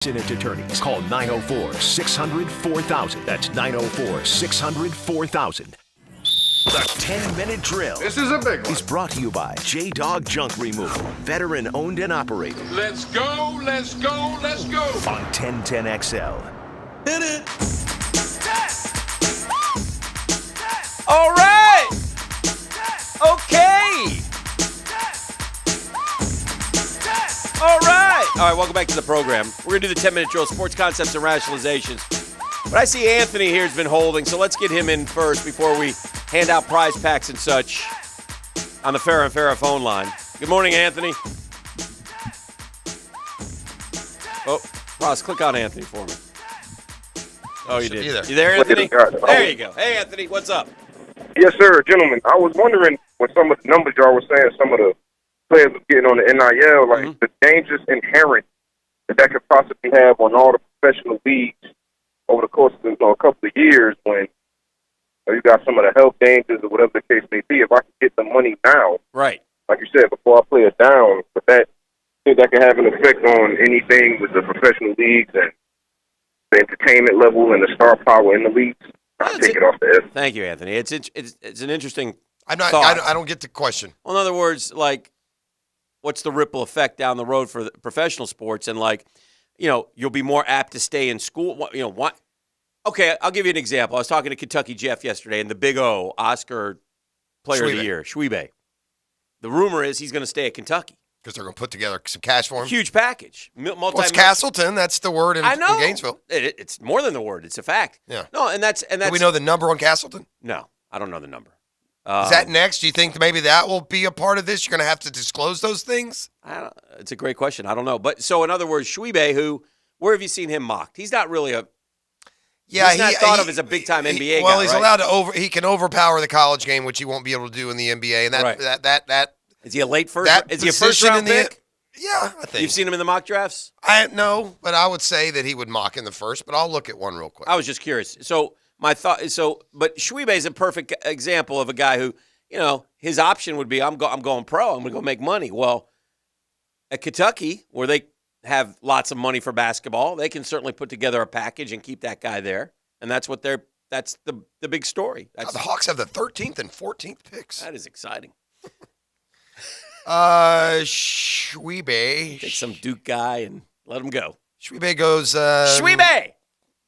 Its attorneys. Call 904-600-4000. That's 904-600-4000. The 10-minute drill. This is a big one. Is brought to you by J-Dog Junk Removal. Veteran owned and operated. Let's go, let's go, let's go. On 1010XL. Hit it. All right. Okay. All right. All right, welcome back to the program. We're going to do the 10-minute drill, sports concepts and rationalizations. But I see Anthony here has been holding, so let's get him in first before we hand out prize packs and such on the Farrah and Farrah phone line. Good morning, Anthony. Oh, Ross, click on Anthony for me. Oh, you did. You there, Anthony? There you go. Hey, Anthony, what's up? Yes, sir, gentlemen. I was wondering when some of the numbers y'all were saying, some of the players were getting on the NIL, like the dangers inherent that could possibly have on all the professional leagues over the course of a couple of years when you got some of the health dangers or whatever the case may be. If I could get the money now, right, like you said, before I play it down, but that could have an effect on anything with the professional leagues and the entertainment level and the star power in the leagues. I'll take it off the head. Thank you, Anthony. It's an interesting thought. I don't get the question. Well, in other words, like, what's the ripple effect down the road for the professional sports? And, like, you'll be more apt to stay in school. What? Okay, I'll give you an example. I was talking to Kentucky Jeff yesterday, and the Big O, Oscar Player of the Year, Schwebe. The rumor is he's going to stay at Kentucky. Because they're going to put together some cash for him? Huge package. Well, it's Castleton. That's the word in Gainesville. It's more than the word. It's a fact. Yeah. No, and that's. Do we know the number on Castleton? No, I don't know the number. Is that next? Do you think maybe that will be a part of this? You're going to have to disclose those things? It's a great question. I don't know. But so, in other words, Schwebe, where have you seen him mocked? He's not really a. Yeah, he's not thought of as a big-time NBA guy. Well, he's allowed to he can overpower the college game, which he won't be able to do in the NBA. And that is he a late first? Is he a first-round pick? Yeah, I think. You've seen him in the mock drafts? No, but I would say that he would mock in the first. But I'll look at one real quick. I was just curious. So my thought. But Schwebe is a perfect example of a guy who, his option would be, I'm going pro. I'm going to go make money. Well, at Kentucky, where they have lots of money for basketball, they can certainly put together a package and keep that guy there. And that's what that's the big story. The Hawks have the 13th and 14th picks. That is exciting. Schwebe. Take some Duke guy and let him go. Schwebe goes.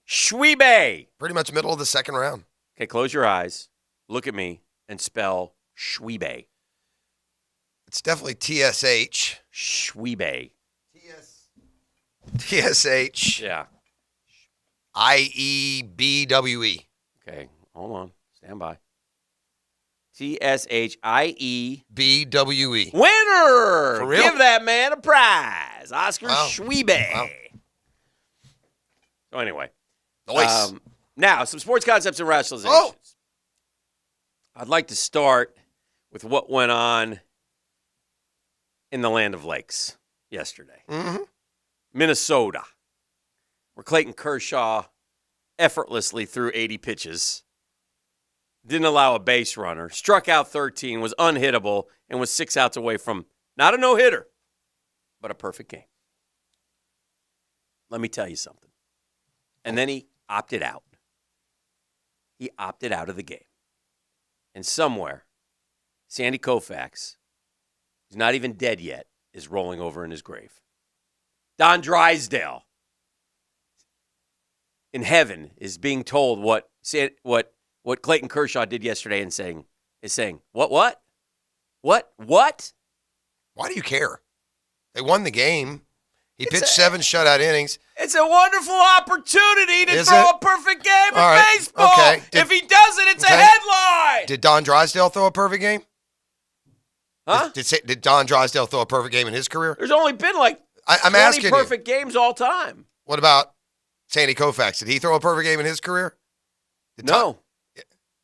Schwebe. Pretty much middle of the second round. Okay, close your eyes. Look at me and spell Schwebe. It's definitely TSH. Schwebe. TSH. Yeah. IEBWE. Okay, hold on. Stand by. TSHIEBWE. Winner! For real? Give that man a prize. Oscar Schwebe. Wow. So anyway. Nice. Now, some sports concepts and rationalizations. Oh. I'd like to start with what went on in the land of lakes yesterday. Mm-hmm. Minnesota, where Clayton Kershaw effortlessly threw 80 pitches, didn't allow a base runner, struck out 13, was unhittable, and was 6 outs away from not a no-hitter, but a perfect game. Let me tell you something. And then he opted out. He opted out of the game. And somewhere, Sandy Koufax, who's not even dead yet, is rolling over in his grave. Don Drysdale in heaven is being told what Clayton Kershaw did yesterday and saying, what? Why do you care? They won the game. He pitched 7 shutout innings. It's a wonderful opportunity to throw a perfect game in baseball. Okay. If he doesn't, it's a headline. Did Don Drysdale throw a perfect game? Huh? Did Don Drysdale throw a perfect game in his career? There's only been I'm 20 asking perfect games all time. What about Sandy Koufax? Did he throw a perfect game in his career? No.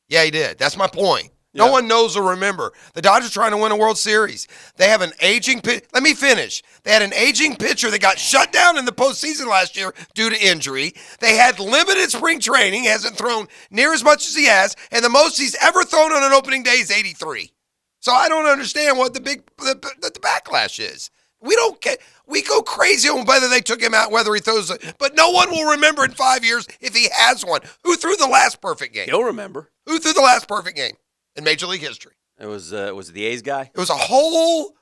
Yeah, he did. That's my point. No one knows or remember. The Dodgers trying to win a World Series. They have an aging pitcher. Let me finish. They had an aging pitcher that got shut down in the postseason last year due to injury. They had limited spring training. He hasn't thrown near as much as he has, and the most he's ever thrown on an opening day is 83. So I don't understand what the backlash is. We don't get. We go crazy on whether they took him out, whether he throws it. But no one will remember in 5 years if he has one. Who threw the last perfect game? You'll remember. Who threw the last perfect game in Major League history? It was the A's guy? It was a whole.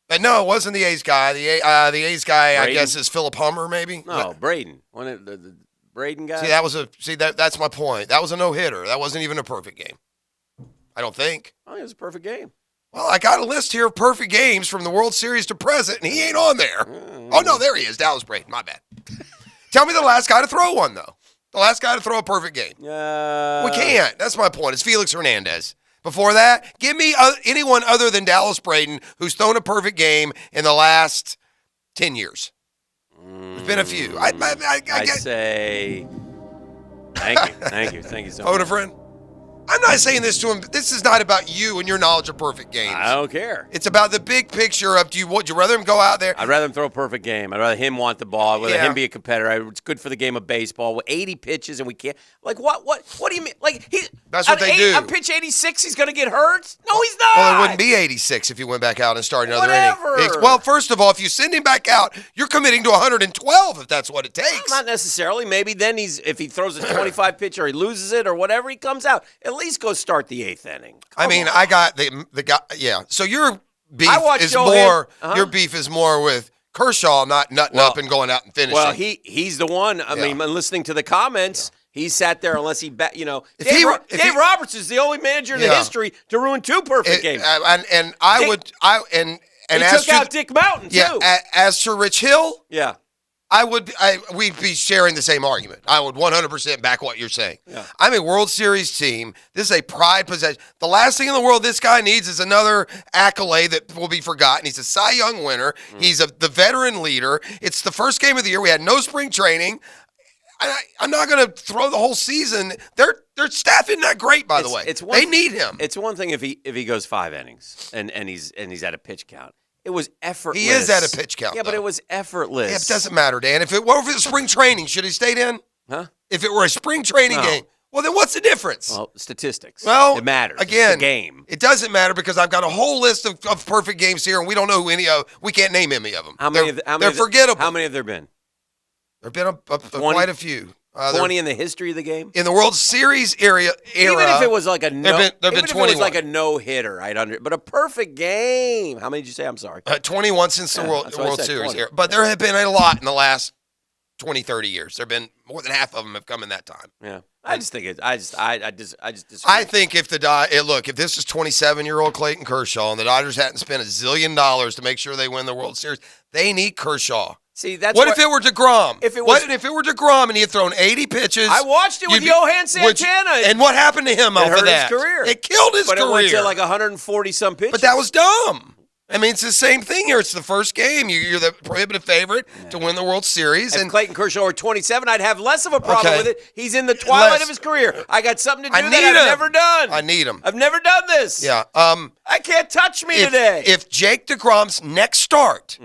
But no, it wasn't the A's guy. The A's guy, Braden? I guess, is Philip Hummer, maybe. No, Braden. The Braden guy? That's my point. That was a no-hitter. That wasn't even a perfect game. I don't think. Oh, it was a perfect game. Well, I got a list here of perfect games from the World Series to present, and he ain't on there. Oh, no, there he is. Dallas Braden. My bad. Tell me the last guy to throw one, though. The last guy to throw a perfect game. We can't. That's my point. It's Felix Hernandez. Before that, give me anyone other than Dallas Braden who's thrown a perfect game in the last 10 years. There's been a few. I'd say thank you so much. Phone a friend. I'm not saying this to him. This is not about you and your knowledge of perfect games. I don't care. It's about the big picture of would you rather him go out there? I'd rather him throw a perfect game. I'd rather him want the ball. I'd rather him be a competitor. It's good for the game of baseball. With 80 pitches and we can't. Like, what do you mean? Like, that's what they do. On pitch 86, he's going to get hurt? No, he's not. Well, it wouldn't be 86 if he went back out and started another Whatever. inning. Well, first of all, if you send him back out, you're committing to 112 if that's what it takes. Not necessarily. Maybe then if he throws a 25 pitch or he loses it or whatever, he comes out. At least go start the 8th inning. I mean, I got the guy. Yeah. So your beef is more. Your beef is more with Kershaw not nutting up and going out and finishing. Well, he's the one. I mean, listening to the comments, he sat there unless he bet. Dave Roberts is the only manager in the history to ruin 2 perfect games. And he took out Dick Mountain too. Yeah. As to Rich Hill, yeah. We'd be sharing the same argument. I would 100% back what you're saying. Yeah. I'm a World Series team. This is a pride possession. The last thing in the world this guy needs is another accolade that will be forgotten. He's a Cy Young winner. He's the veteran leader. It's the first game of the year. We had no spring training. I'm not going to throw the whole season. Their staff isn't that great, by the way. They need him. It's one thing if he goes 5 innings and he's at a pitch count. It was effortless. He is at a pitch count. Yeah, but it was effortless. Yeah, it doesn't matter, Dan. If it were spring training, should he stayed in? Huh? If it were a spring training game, well, then what's the difference? Well, statistics. Well, it matters. Again, it's the game. It doesn't matter because I've got a whole list of perfect games here, and we don't know who any of. We can't name any of them. They're forgettable. How many have there been? There've been quite a few. 20 in the history of the game? In the World Series era. Even if it was like a no, there've been even if 21. it was like a no-hitter, but a perfect game. How many did you say? I'm sorry. 21 since the World Series era. But there have been a lot in the last 20, 30 years. There have been more than half of them have come in that time. Yeah. I just think I just disagree. I think if if this is 27-year-old Clayton Kershaw and the Dodgers hadn't spent $1 zillion to make sure they win the World Series, they need Kershaw. See, that's what if it were DeGrom? If it were DeGrom and he had thrown 80 pitches? I watched it with Johan Santana. And what happened to him off of that? His career. It killed his career. But it went to like 140-some pitches. But that was dumb. I mean, it's the same thing here. It's the first game. You're the prohibitive favorite to win the World Series. If Clayton Kershaw were 27, I'd have less of a problem with it. He's in the twilight of his career. I got something to do that I've never done. I need him. I've never done this. Yeah. I can't touch me today. If Jake DeGrom's next start,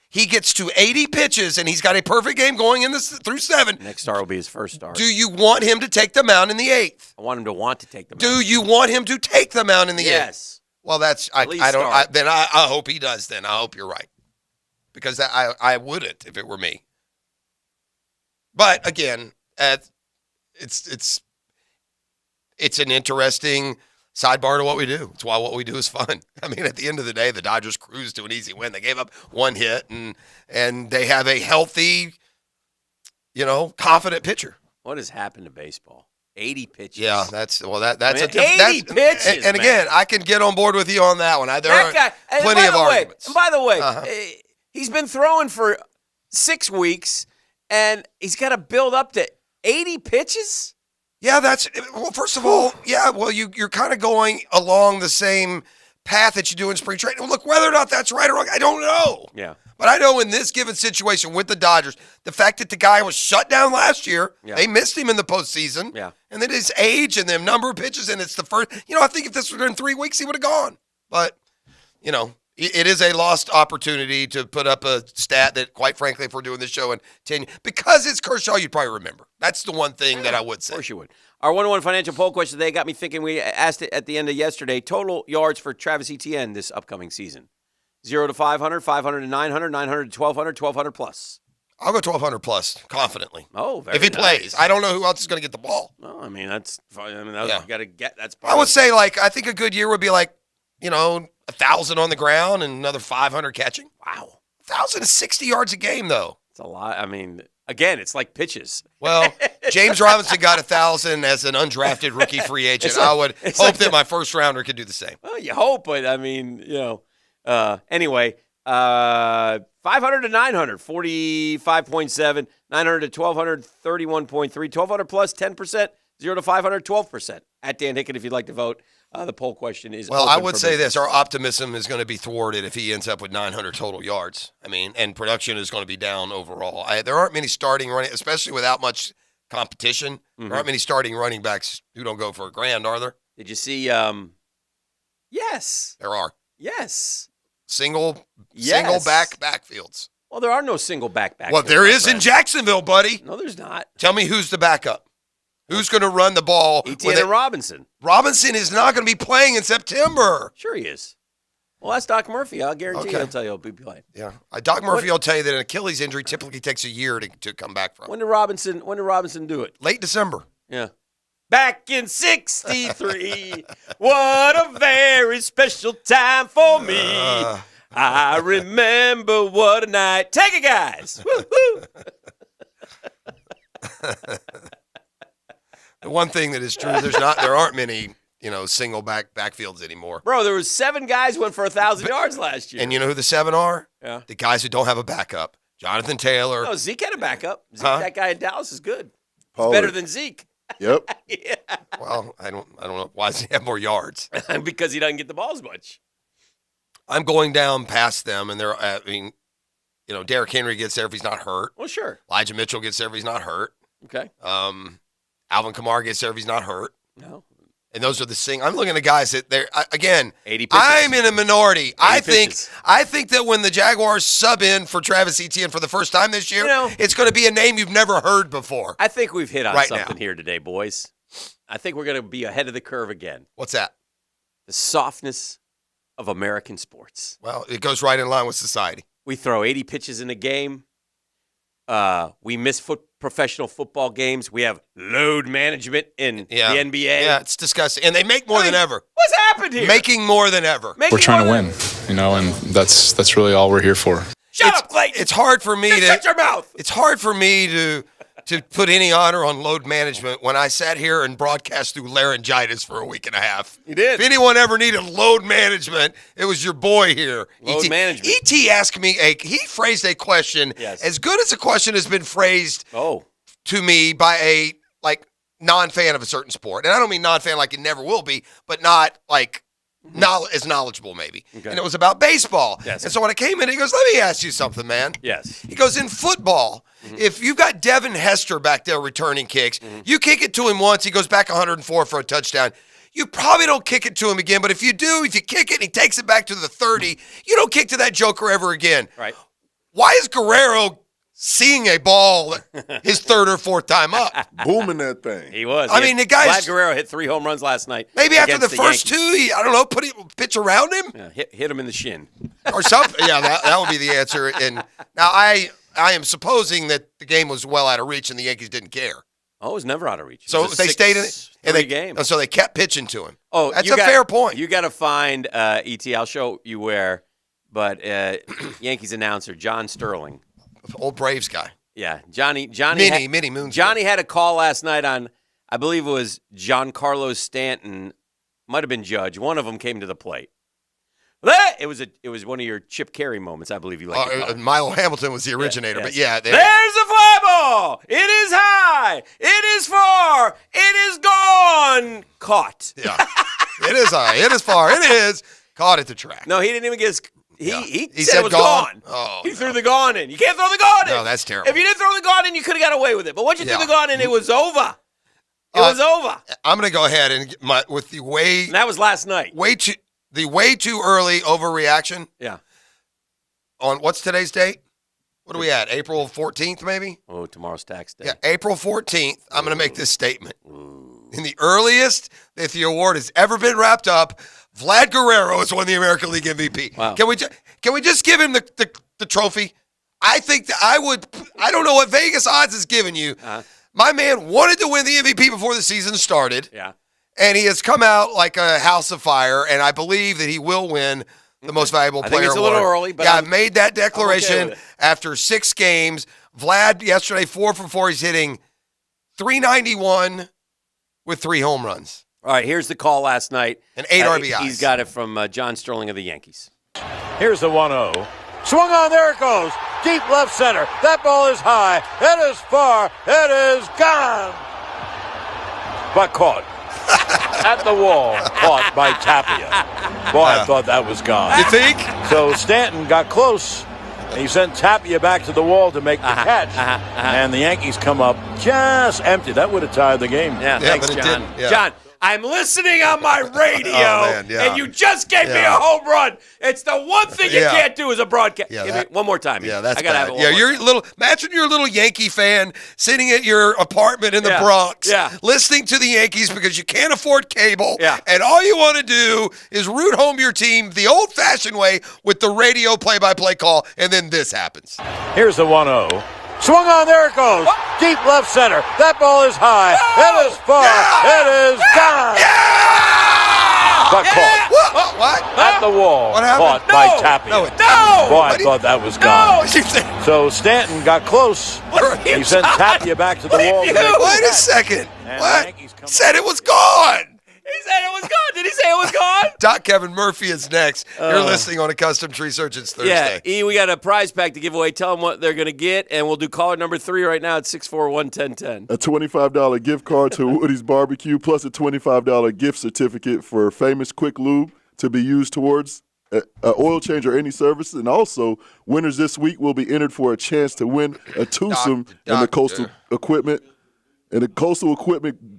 he gets to 80 pitches and he's got a perfect game going through 7. Next start will be his first start. Do you want him to take the mound in the 8th? I want him to want to take the mound. Do you want him to take the mound in the 8th? Yes. Well, I hope he does then. I hope you're right. Because I wouldn't if it were me. But again, it's an interesting sidebar to what we do. It's why what we do is fun. I mean, at the end of the day, the Dodgers cruised to an easy win. They gave up 1 hit and they have a healthy, confident pitcher. What has happened to baseball? 80 pitches. Yeah, that's 80 pitches. And again, I can get on board with you on that one. There are plenty of arguments. And by the way, he's been throwing for 6 weeks, and he's got to build up to 80 pitches? Yeah, first of all, you're kind of going along the same path that you do in spring training. Look, whether or not that's right or wrong, I don't know. Yeah. But I know in this given situation with the Dodgers, the fact that the guy was shut down last year, they missed him in the postseason. Yeah. And then his age and the number of pitches, and it's the first, I think if this was in 3 weeks, he would have gone. But, It is a lost opportunity to put up a stat that, quite frankly, if we're doing this show in 10 years, because it's Kershaw, you'd probably remember. That's the one thing that I would say. Of course you would. Our 1-on-1 financial poll question today got me thinking. We asked it at the end of yesterday. Total yards for Travis Etienne this upcoming season. 0 to 500, 500 to 900, 900 to 1,200, 1,200 plus. I'll go 1,200 plus, confidently. Oh, very If he nice. plays. I don't know who else is going to get the ball. No, I mean, that's fine. I mean, you got to get that's part I of would say, I think a good year would be 1,000 on the ground and another 500 catching. Wow. 1,060 yards a game, though. It's a lot. I mean, again, it's like pitches. Well, James Robinson got 1,000 as an undrafted rookie free agent. I would hope that my first rounder could do the same. Well, you hope, but I mean, anyway, 500 to 900, 45.7, 900 to 1,200, 31.3, 1,200 plus 10%, 0 to 500, 12%. At Dan Hicken, if you'd like to vote. The poll question is Well, open I would for say business. this. Our optimism is going to be thwarted if he ends up with 900 total yards. I mean, and production is going to be down overall. There aren't many starting running, especially without much competition. There aren't many starting running backs who don't go for $1,000, are there? Did you see? Yes. There are. Yes. Single Yes. backfields. Well, there are no single back. Well, there is in Jacksonville, buddy. No, there's not. Tell me who's the backup. Who's going to run the ball? Etienne and Robinson. Robinson is not going to be playing in September. Sure he is. Well, that's Doc Murphy. I'll guarantee Okay. he'll tell you he'll be playing. Yeah. Doc Murphy will tell you that an Achilles injury typically takes a year to come back from. When did Robinson do it? Late December. Yeah. Back in 63. What a very special time for me. I remember what a night. Take it, guys. Woo-hoo. The one thing that is true, there aren't many, single backfields anymore. Bro, there was 7 guys who went for 1,000 yards last year. And you know who the 7 are? Yeah. The guys who don't have a backup. Jonathan Taylor. No, Zeke had a backup. Zeke, Huh? That guy in Dallas is good. He's Pollard. better than Zeke. Yep. Yeah. Well, I don't know. Why does he have more yards? Because he doesn't get the ball as much. I'm going down past them, and Derrick Henry gets there if he's not hurt. Well, sure. Elijah Mitchell gets there if he's not hurt. Okay. Alvin Kamara gets there if he's not hurt. No. And those are the I'm looking at guys that they're again. 80 pitches. I'm in a minority. I pitches. think that when the Jaguars sub in for Travis Etienne for the first time this year, You know- it's going to be a name you've never heard before. I think we've hit on Right something now. here today, boys. I think we're going to be ahead of the curve again. What's that? The softness of American sports. Well, it goes right in line with society. We throw 80 pitches in a game. We miss professional football games. We have load management in Yeah. the NBA. Yeah, it's disgusting, and they make more than ever. What's happened here? Making more than ever. We're trying to win, and that's really all we're here for. Shut up, Clayton. It's hard for me Just to. shut your mouth. It's hard for me to put any honor on load management when I sat here and broadcast through laryngitis for a week and a half. You did. If anyone ever needed load management, it was your boy here. Load management. E.T. asked me he phrased a question Yes. as good as a question has been phrased Oh. to me by a non-fan of a certain sport. And I don't mean non-fan like it never will be, but not as knowledgeable maybe. Okay. And it was about baseball. Yes. And so when I came in, he goes, let me ask you something, man. Yes. He goes, in football, if you've got Devin Hester back there returning kicks, you kick it to him once, he goes back 104 for a touchdown. You probably don't kick it to him again, but if you kick it and he takes it back to the 30, you don't kick to that joker ever again. Right. Why is Guerrero seeing a ball his third or fourth time up? Booming that thing. He was. I mean, the guy's- Vlad Guerrero hit 3 home runs last night. Maybe after the against first Yankees. two, I don't know, pitch around him Yeah, hit him in the shin. or something. Yeah, that would be the answer. And now I am supposing that the game was well out of reach and the Yankees didn't care. Oh, it was never out of reach. It So was a they stayed in it, and 6-3 game. So they kept pitching to him. Oh, that's a fair point. You got to find ET. I'll show you where. But Yankees announcer John Sterling. Old Braves guy, Yeah, Johnny. Minnie Moon's Johnny had a call last night on, I believe it was Giancarlo Stanton, might have been Judge. One of them came to the plate. It was one of your Chip Carey moments, I believe you like. to call it. Milo Hamilton was the originator, but yeah, There's a fly ball. It is high. It is far. It is gone. Caught. yeah, it is high, it is far, it is caught at the track. No, he didn't even get his. He He said said it was gone? gone. Oh, he no. threw the gone in. You can't throw the gone in. No, that's terrible. If you didn't throw the gone in, you could have got away with it. But once you Yeah. threw the gone in, it was over. It was over. I'm going to go ahead and get with the way And that was last night. way too. the way too early overreaction Yeah. on what's today's date? What are we at? April 14th, maybe? Oh, tomorrow's tax day. Yeah, April 14th, I'm going to make this statement. In the earliest that the award has ever been wrapped up, Vlad Guerrero has won the American League MVP. Wow. Can we just give him the trophy? I think that I don't know what Vegas odds has given you. My man wanted to win the MVP before the season started. Yeah. And he has come out like a house of fire, and I believe that he will win the most valuable player I think it's a little award. early, but yeah, I made that declaration with it. after 6 games. Vlad yesterday 4 for 4. He's hitting .391 with 3 home runs All right, here's the call last night. and 8 RBIs. He's got it from John Sterling of the Yankees. Here's the 1-0. Swung on, there it goes. Deep left center. That ball is high. It is far. It is gone. But caught. At the wall. Caught by Tapia. Boy, I thought that was gone. You think? So Stanton got close. And he sent Tapia back to the wall to make the catch. And the Yankees come up just empty. That would have tied the game. Yeah, thanks, but it John. didn't. Yeah. John, I'm listening on my radio, man, yeah. and you just gave me a Yeah. home run. It's the one thing you Yeah. can't do as a broadcast. Yeah, Give me one more time. Yeah, that's I gotta bad. have it one Yeah, more you're time. a little. Imagine you're a little Yankee fan sitting at your apartment in the Yeah. Bronx, Yeah. listening to the Yankees because you can't afford cable, Yeah. and all you want to do is root home your team the old-fashioned way with the radio play-by-play call, and then this happens. Here's the 1-0. Swung on, there it goes. Deep left center. That ball is high. It is far. Yeah. It is gone. But caught. What? At the wall. What happened? Caught by Tapia. No, it didn't. Boy, I What? thought that was No! gone. What you think? So Stanton got close. What are you He sent talking- Tapia back to the What are wall. you to make the Wait a catch. second. And the What? Yankees come Said it was gone. He said it was gone. Did he say it was gone? Doc Kevin Murphy is next. You're listening on a Custom Tree Search. It's Thursday. Yeah, we got a prize pack to give away. Tell them what they're going to get, and we'll do caller number 3 right now at 641-1010. A $25 gift card to Woody's Barbecue plus a $25 gift certificate for Famous Quick Lube to be used towards an oil change or any service. And also, winners this week will be entered for a chance to win a twosome in the Coastal Equipment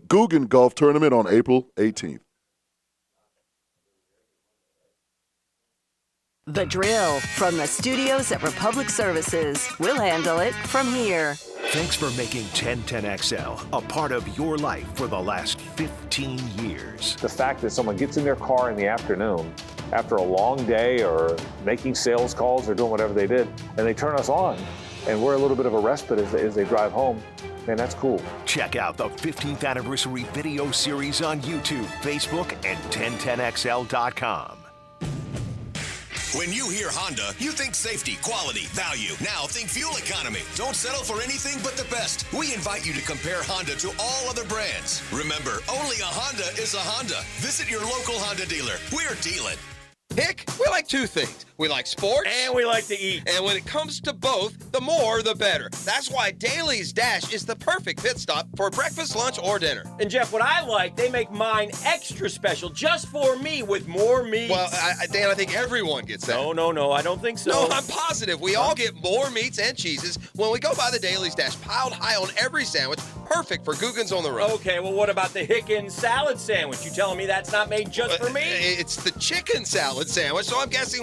Guggen Golf Tournament on April 18th. The Drill from the studios at Republic Services. We'll handle it from here. Thanks for making 1010XL a part of your life for the last 15 years. The fact that someone gets in their car in the afternoon after a long day or making sales calls or doing whatever they did, and they turn us on, and we're a little bit of a respite as they drive home, man, that's cool. Check out the 15th anniversary video series on YouTube, Facebook, and 1010XL.com. When you hear Honda, you think safety, quality, value. Now think fuel economy. Don't settle for anything but the best. We invite you to compare Honda to all other brands. Remember, only a Honda is a Honda. Visit your local Honda dealer. We're dealing. Hick, we like 2 things. We like sports. And we like to eat. And when it comes to both, the more the better. That's why Daly's Dash is the perfect pit stop for breakfast, lunch, or dinner. And Jeff, what I like, they make mine extra special just for me with more meats. Well, Dan, I think everyone gets that. No, I don't think so. No, I'm positive. We all get more meats and cheeses when we go by the Daly's Dash, piled high on every sandwich, perfect for Guggen's on the road. Okay, well, what about the Hicken salad sandwich? You telling me that's not made just for me? It's the chicken salad sandwich, so I'm guessing